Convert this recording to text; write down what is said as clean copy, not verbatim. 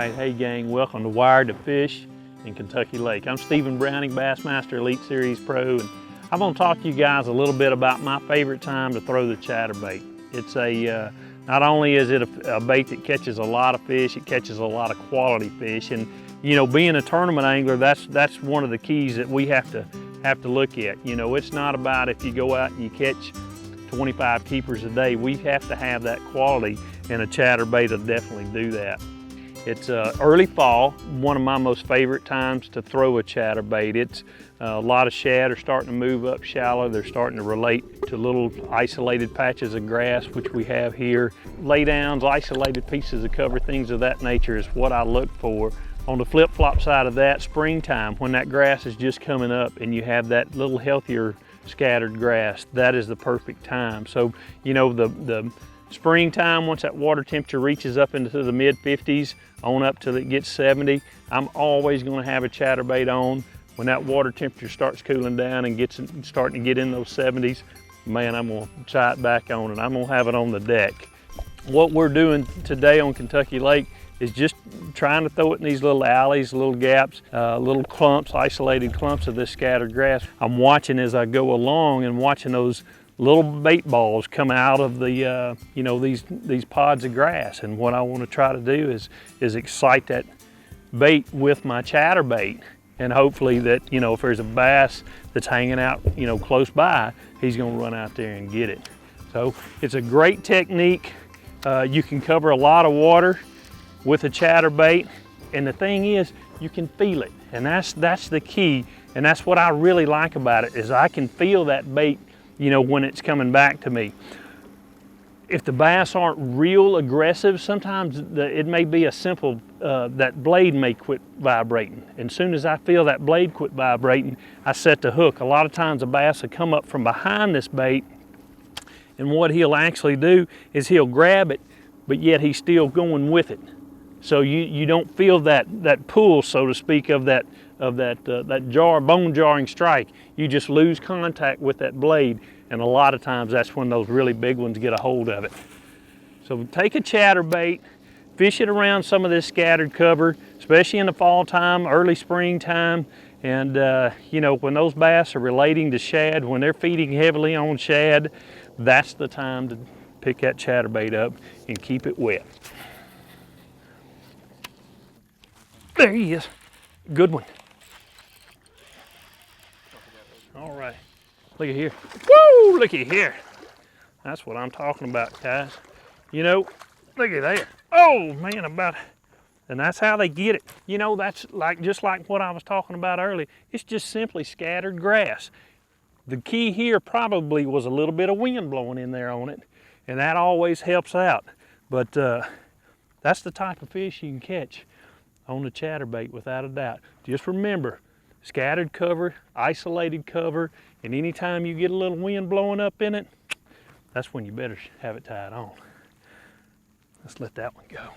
right, hey gang, welcome to Wired to Fish in Kentucky Lake. I'm Stephen Browning, Bassmaster Elite Series Pro, and I'm going to talk to you guys a little bit about my favorite time to throw the chatterbait. It's not only is it a bait that catches a lot of fish, it catches a lot of quality fish, and you know, being a tournament angler, that's one of the keys that we have to look at. You know, it's not about if you go out and you catch 25 keepers a day. We have to have that quality, and a chatterbait will definitely do that. It's early fall, one of my most favorite times to throw a chatterbait. It's a lot of shad are starting to move up shallow. They're starting to relate to little isolated patches of grass, which we have here. Laydowns, isolated pieces of cover, things of that nature is what I look for. On the flip-flop side of that, springtime, when that grass is just coming up and you have that little healthier scattered grass, that is the perfect time. So, you know, the springtime, once that water temperature reaches up into the mid-50s, on up till it gets 70, I'm always going to have a chatterbait on. When that water temperature starts cooling down and starting to get in those 70s, man, I'm going to tie it back on, and I'm going to have it on the deck. What we're doing today on Kentucky Lake is just trying to throw it in these little alleys, little gaps, little clumps, isolated clumps of this scattered grass. I'm watching as I go along and watching those little bait balls come out of the, you know, these pods of grass. And what I want to try to do is excite that bait with my chatterbait. And hopefully that, you know, if there's a bass that's hanging out, you know, close by, he's going to run out there and get it. So it's a great technique. You can cover a lot of water with a chatterbait, and the thing is, you can feel it, and that's the key, and that's what I really like about it, is I can feel that bait, you know, when it's coming back to me. If the bass aren't real aggressive, sometimes it may be a simple, that blade may quit vibrating, and as soon as I feel that blade quit vibrating, I set the hook. A lot of times a bass will come up from behind this bait, and what he'll actually do is he'll grab it, but yet he's still going with it. So you don't feel that pull, so to speak, of that bone jarring strike. You just lose contact with that blade, and a lot of times that's when those really big ones get a hold of it. So take a chatterbait, fish it around some of this scattered cover, especially in the fall time, early springtime, and you know, when those bass are relating to shad, when they're feeding heavily on shad, that's the time to pick that chatterbait up and keep it wet. There he is. Good one. All right. Look at here. Woo! Look at here. That's what I'm talking about, guys. You know, look at there. Oh, man, and that's how they get it. You know, that's just like what I was talking about earlier. It's just simply scattered grass. The key here probably was a little bit of wind blowing in there on it, and that always helps out. But that's the type of fish you can catch on the chatterbait without a doubt. Just remember, scattered cover, isolated cover, and anytime you get a little wind blowing up in it, that's when you better have it tied on. Let's let that one go.